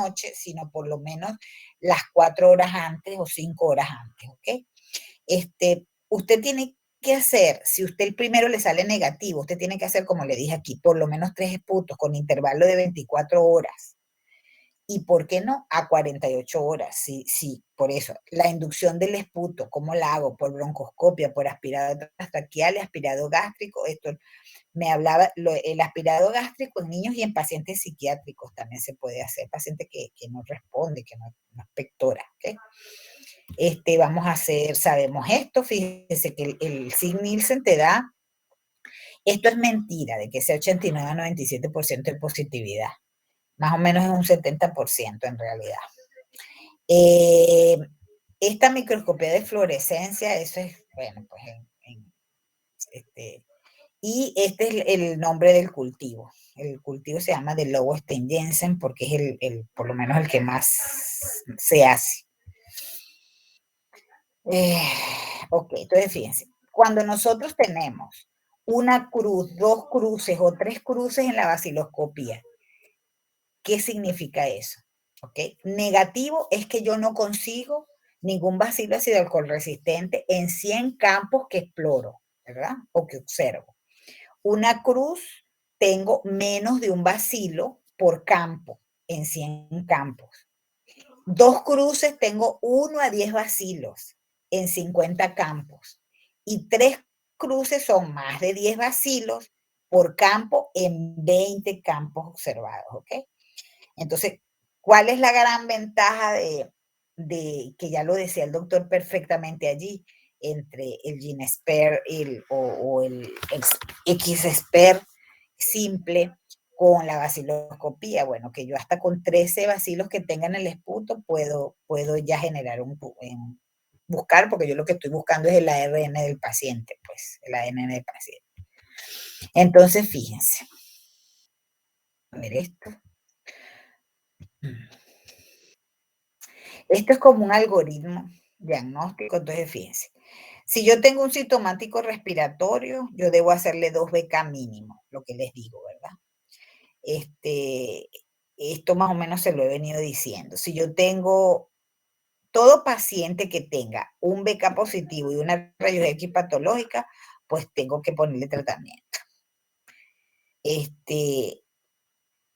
noche, sino por lo menos las 4 horas antes o 5 horas antes, ¿ok? Usted tiene que hacer, si usted el primero le sale negativo, usted tiene que hacer, como le dije aquí, por lo menos 3 esputos con intervalo de 24 horas. ¿Y por qué no? A 48 horas, sí, sí, por eso. La inducción del esputo, ¿cómo la hago? Por broncoscopia, por aspirado traqueal, aspirado gástrico. Esto me hablaba, el aspirado gástrico en niños y en pacientes psiquiátricos también se puede hacer, paciente que no responde, que no expectora, ¿ok? Vamos a hacer, sabemos esto, fíjense que el Sig Nielsen te da, esto es mentira, de que sea 89 a 97% de positividad, más o menos es un 70% en realidad. Esta microscopía de fluorescencia, eso es, bueno, pues y este es el nombre del cultivo. El cultivo se llama de Lowestein-Jensen porque es por lo menos el que más se hace. Ok, entonces fíjense, cuando nosotros tenemos una cruz, 2 cruces o 3 cruces en la baciloscopía, ¿qué significa eso? ¿Ok? Negativo es que yo no consigo ningún bacilo ácido alcohol resistente en 100 campos que exploro, ¿verdad? O que observo. Una cruz, tengo menos de un bacilo por campo en 100 campos. 2 cruces, tengo 1 a 10 bacilos en 50 campos. Y 3 cruces son más de 10 bacilos por campo en 20 campos observados, ¿ok? Entonces, ¿cuál es la gran ventaja de que ya lo decía el doctor perfectamente allí, entre el GeneSpare o el XSpare simple con la baciloscopía? Bueno, que yo hasta con 13 bacilos que tengan el esputo puedo ya generar buscar, porque yo lo que estoy buscando es el ARN del paciente, pues, el ADN del paciente. Entonces, fíjense. A ver esto. Esto es como un algoritmo diagnóstico, entonces fíjense. Si yo tengo un sintomático respiratorio, yo debo hacerle 2 BK mínimo, lo que les digo, ¿verdad? Esto más o menos se lo he venido diciendo. Si yo tengo todo paciente que tenga un BK positivo y una rayos X patológica, pues tengo que ponerle tratamiento.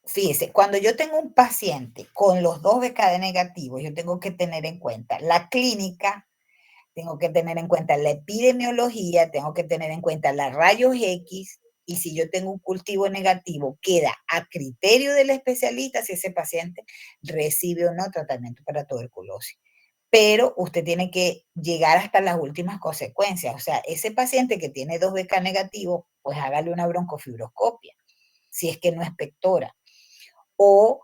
Fíjese, cuando yo tengo un paciente con los 2 BKD negativos, yo tengo que tener en cuenta la clínica, tengo que tener en cuenta la epidemiología, tengo que tener en cuenta las rayos X, y si yo tengo un cultivo negativo, queda a criterio del especialista si ese paciente recibe o no tratamiento para tuberculosis. Pero usted tiene que llegar hasta las últimas consecuencias. O sea, ese paciente que tiene 2 BK negativos, pues hágale una broncofibroscopia, si es que no expectora. O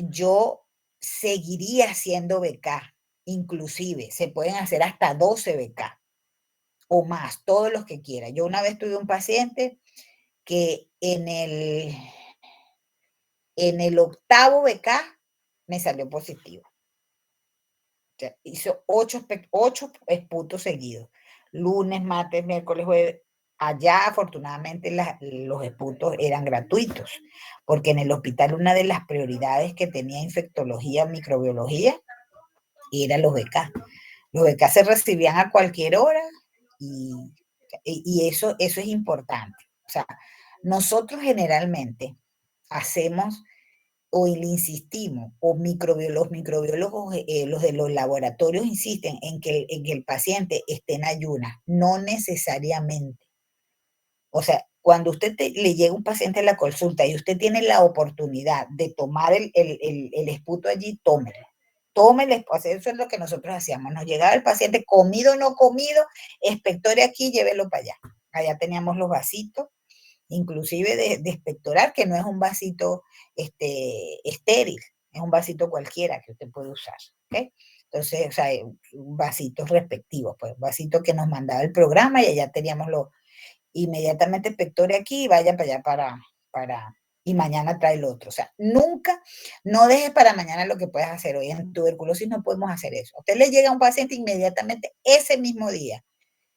yo seguiría haciendo BK, inclusive se pueden hacer hasta 12 BK o más, todos los que quiera. Yo una vez tuve un paciente que en el octavo BK me salió positivo. O sea, hizo 8 esputos seguidos, lunes, martes, miércoles, jueves. Allá, afortunadamente, los esputos eran gratuitos, porque en el hospital una de las prioridades que tenía infectología, microbiología, eran los BK. Los BK se recibían a cualquier hora y eso es importante. O sea, nosotros generalmente hacemos o le insistimos, o los microbiólogos, los de los laboratorios insisten en que el paciente esté en ayunas, no necesariamente. O sea, cuando usted le llega un paciente a la consulta y usted tiene la oportunidad de tomar el esputo allí, tómelo. Tómele, pues eso es lo que nosotros hacíamos. Nos llegaba el paciente comido o no comido, expectore aquí, llévelo para allá. Allá teníamos los vasitos, inclusive de expectorar, que no es un vasito estéril, es un vasito cualquiera que usted puede usar. ¿Okay? Entonces, o sea, vasitos respectivos, pues vasito que nos mandaba el programa y allá teníamos inmediatamente expectore aquí y vaya para allá y mañana trae el otro. O sea, nunca, no dejes para mañana lo que puedes hacer hoy. En tuberculosis no podemos hacer eso. A usted le llega a un paciente inmediatamente ese mismo día.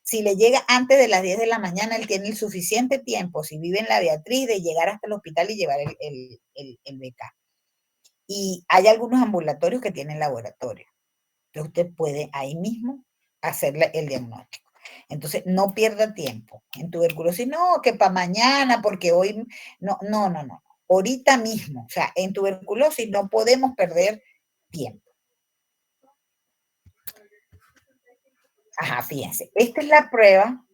Si le llega antes de las 10 de la mañana, él tiene el suficiente tiempo, si vive en la Beatriz, de llegar hasta el hospital y llevar el BK. Y hay algunos ambulatorios que tienen laboratorio. Entonces usted puede ahí mismo hacerle el diagnóstico. Entonces, no pierda tiempo. En tuberculosis, no, que para mañana, porque hoy, no, no, no, no. Ahorita mismo, o sea, en tuberculosis no podemos perder tiempo. Ajá, fíjense, esta es la prueba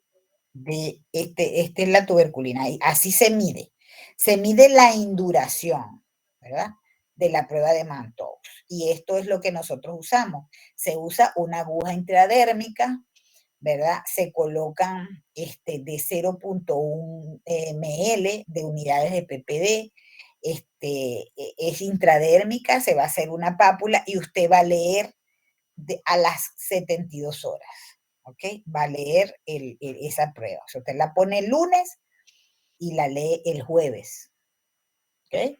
de, esta es la tuberculina, y así se mide. Se mide la induración, ¿verdad? De la prueba de Mantoux. Y esto es lo que nosotros usamos. Se usa una aguja intradérmica, ¿verdad? Se colocan de 0.1 ml de unidades de ppd, es intradérmica, se va a hacer una pápula y usted va a leer a las 72 horas, ¿ok? Va a leer esa prueba. O sea, usted la pone el lunes y la lee el jueves, ¿ok?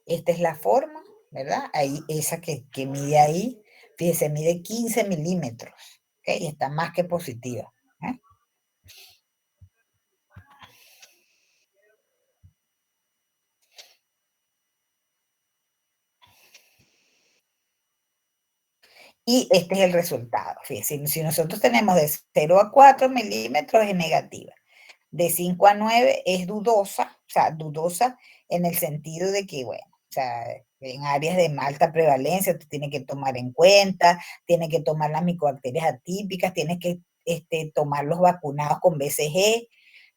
Esta es la forma, ¿verdad? Ahí, esa que mide ahí, fíjese, mide 15 milímetros, ¿ok? Y está más que positiva, ¿eh? Y este es el resultado. Fíjense, si nosotros tenemos de 0 a 4 milímetros es negativa. De 5 a 9 es dudosa, o sea, dudosa en el sentido de que, bueno, o sea, en áreas de alta prevalencia usted tiene que tomar en cuenta, tiene que tomar las micobacterias atípicas, tiene que tomar los vacunados con BCG,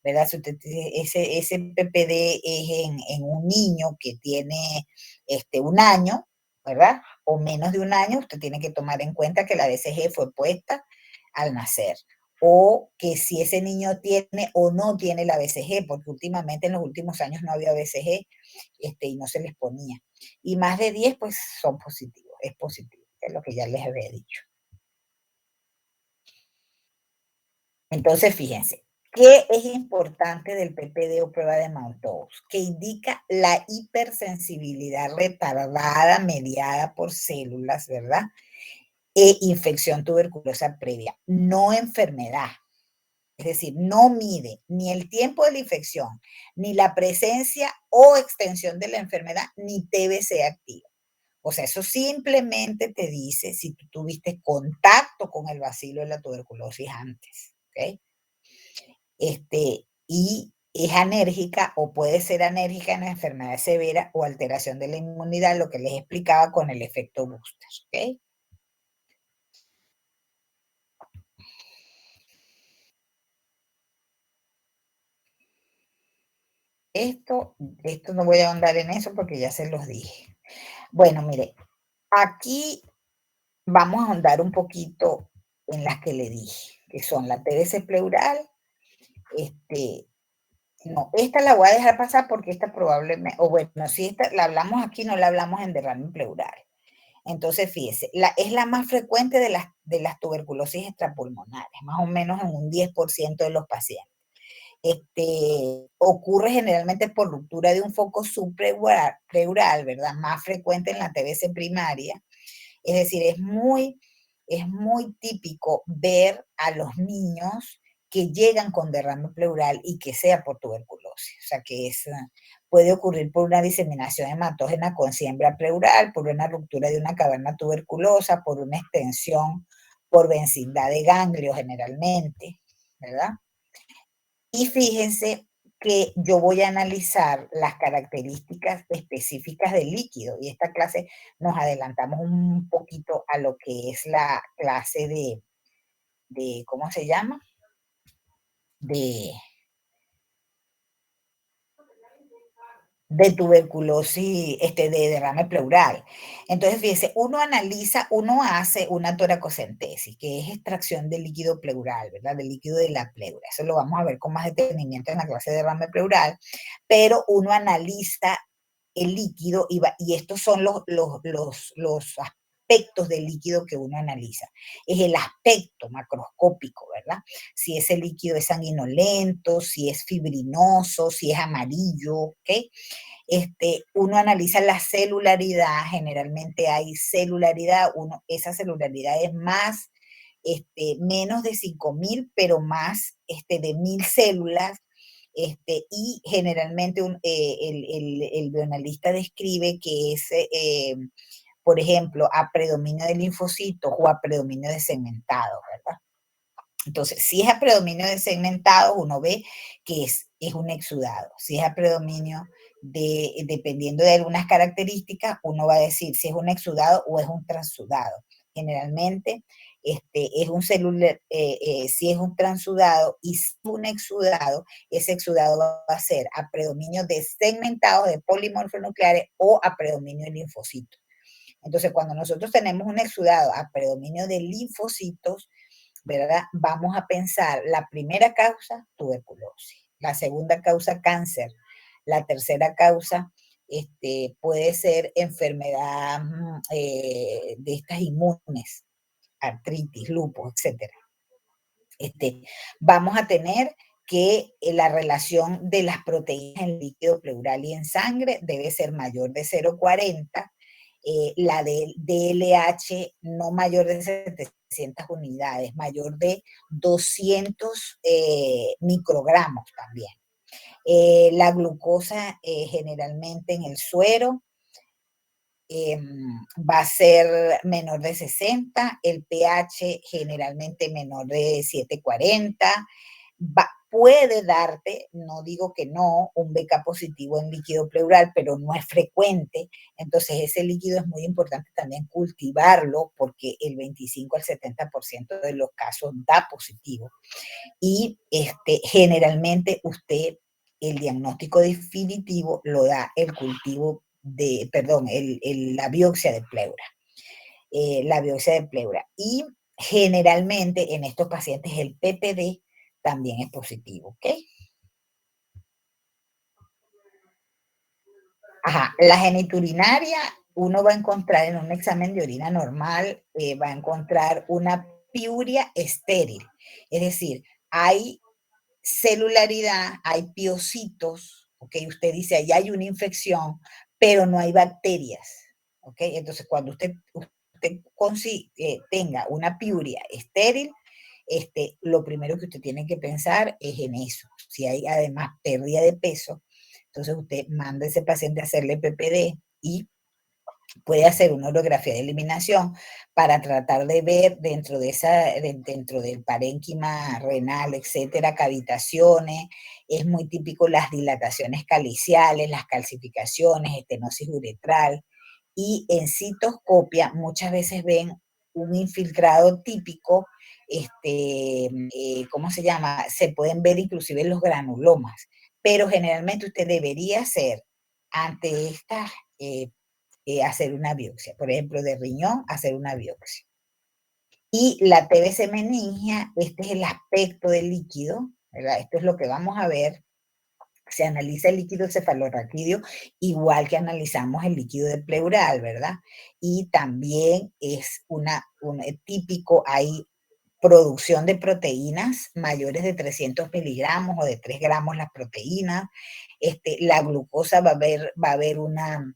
¿verdad? Si usted, ese PPD es en un niño que tiene un año, ¿verdad? O menos de un año, usted tiene que tomar en cuenta que la BCG fue puesta al nacer. O que si ese niño tiene o no tiene la BCG, porque últimamente en los últimos años no había BCG y no se les ponía. Y más de 10 pues son positivos, es positivo, es lo que ya les había dicho. Entonces, fíjense, ¿qué es importante del PPD o prueba de Mantoux? Que indica la hipersensibilidad retardada mediada por células, ¿verdad? E infección tuberculosa previa, no enfermedad. Es decir, no mide ni el tiempo de la infección, ni la presencia o extensión de la enfermedad, ni TBC activa. O sea, eso simplemente te dice si tú tuviste contacto con el bacilo de la tuberculosis antes. ¿Ok? Y es anérgica o puede ser anérgica en enfermedad severa o alteración de la inmunidad, lo que les explicaba con el efecto booster. ¿Ok? Esto, esto no voy a ahondar en eso porque ya se los dije. Bueno, mire, aquí vamos a ahondar un poquito en las que le dije, que son la TBC pleural, este, no, esta la voy a dejar pasar porque esta probablemente, o bueno, si esta la hablamos aquí, no la hablamos en derrame pleural. Entonces, fíjese, es la más frecuente de las tuberculosis extrapulmonares, más o menos en un 10% de los pacientes. Ocurre generalmente por ruptura de un foco subpleural, ¿verdad? Más frecuente en la TBC primaria. Es decir, es muy típico ver a los niños que llegan con derrame pleural y que sea por tuberculosis. O sea, que puede ocurrir por una diseminación hematógena con siembra pleural, por una ruptura de una caverna tuberculosa, por una extensión por vecindad de ganglio generalmente, ¿verdad? Y fíjense que yo voy a analizar las características específicas del líquido. Y esta clase nos adelantamos un poquito a lo que es la clase de ¿cómo se llama? De, de tuberculosis, de derrame pleural. Entonces, fíjense, uno hace una toracocentesis, que es extracción del líquido pleural, ¿verdad? Del líquido de la pleura. Eso lo vamos a ver con más detenimiento en la clase de derrame pleural, pero uno analiza el líquido y estos son los aspectos del líquido que uno analiza. Es el aspecto macroscópico, ¿verdad? Si ese líquido es sanguinolento, si es fibrinoso, si es amarillo, ¿ok? Uno analiza la celularidad, generalmente hay celularidad, esa celularidad es más, menos de 5.000, pero más de 1.000 células, Y generalmente el bioanalista describe que es, por ejemplo, a predominio de linfocitos o a predominio de segmentados, ¿verdad? Entonces, si es a predominio de segmentados, uno ve que es un exudado. Si es a predominio dependiendo de algunas características, uno va a decir si es un exudado o es un transudado. Generalmente, es un celular, si es un transudado y si es un exudado, ese exudado va a ser a predominio de segmentados, de polimorfonucleares o a predominio de linfocitos. Entonces, cuando nosotros tenemos un exudado a predominio de linfocitos, ¿verdad? Vamos a pensar la primera causa, tuberculosis, la segunda causa, cáncer, la tercera causa puede ser enfermedad de estas inmunes, artritis, lupus, etcétera. Vamos a tener que la relación de las proteínas en líquido pleural y en sangre debe ser mayor de 0,40, la de DLH no mayor de 700 unidades, mayor de 200 microgramos también. La glucosa generalmente en el suero va a ser menor de 60, el pH generalmente menor de 740, puede darte, no digo que no, un BK positivo en líquido pleural, pero no es frecuente. Entonces, ese líquido es muy importante también cultivarlo porque el 25 al 70% de los casos da positivo. Y generalmente usted, el diagnóstico definitivo lo da el cultivo perdón, la biopsia de pleura. La biopsia de pleura. Y generalmente en estos pacientes el PPD también es positivo, ¿ok? Ajá, la geniturinaria, uno va a encontrar en un examen de orina normal, va a encontrar una piuria estéril. Es decir, hay celularidad, hay piocitos, ¿ok? Usted dice, ahí hay una infección, pero no hay bacterias, ¿ok? Entonces, cuando usted tenga una piuria estéril, lo primero que usted tiene que pensar es en eso. Si hay además pérdida de peso, entonces usted manda a ese paciente a hacerle PPD y puede hacer una orografía de eliminación para tratar de ver dentro del parénquima renal, etcétera, cavitaciones. Es muy típico las dilataciones caliciales, las calcificaciones, estenosis uretral. Y en citoscopia muchas veces ven un infiltrado típico, ¿cómo se llama? Se pueden ver inclusive los granulomas, pero generalmente usted debería hacer ante estas hacer una biopsia, por ejemplo, de riñón, hacer una biopsia. Y la TBC meningia, este es el aspecto del líquido, ¿verdad? Esto es lo que vamos a ver. Se analiza el líquido cefalorraquídeo igual que analizamos el líquido de pleural, ¿verdad? Y también es un típico, hay producción de proteínas mayores de 300 miligramos o de 3 gramos las proteínas. La glucosa va a haber una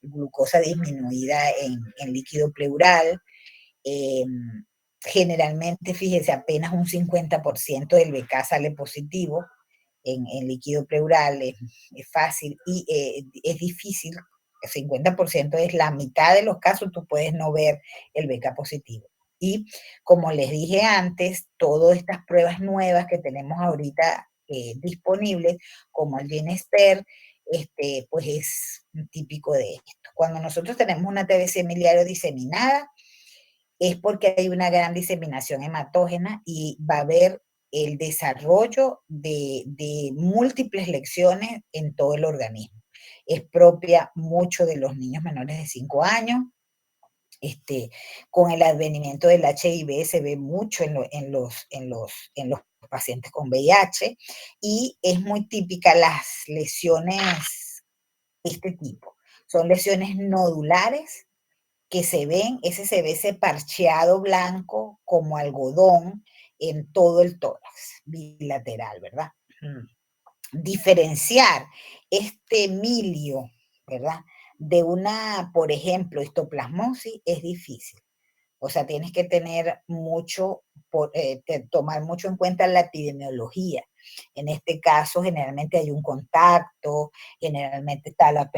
glucosa disminuida en líquido pleural. Eh, Generalmente, fíjese, apenas un 50% del BK sale positivo en líquido pleural, es fácil y es difícil. El 50% es la mitad de los casos, tú puedes no ver el BK positivo. Y como les dije antes, todas estas pruebas nuevas que tenemos ahorita disponibles, como el GeneSper, pues es típico de esto. Cuando nosotros tenemos una TBC miliario diseminada, es porque hay una gran diseminación hematógena y va a haber el desarrollo de múltiples lesiones en todo el organismo. Es propia mucho de los niños menores de 5 años. Con el advenimiento del HIV se ve mucho en los pacientes con VIH y es muy típica las lesiones de este tipo. Son lesiones nodulares que se ven, ese se ve ese parcheado blanco como algodón en todo el tórax bilateral, ¿verdad? Diferenciar este milio, ¿verdad? De una, por ejemplo, histoplasmosis es difícil. O sea, tienes que tener mucho, tomar mucho en cuenta la epidemiología, En este caso, generalmente hay un contacto, generalmente está la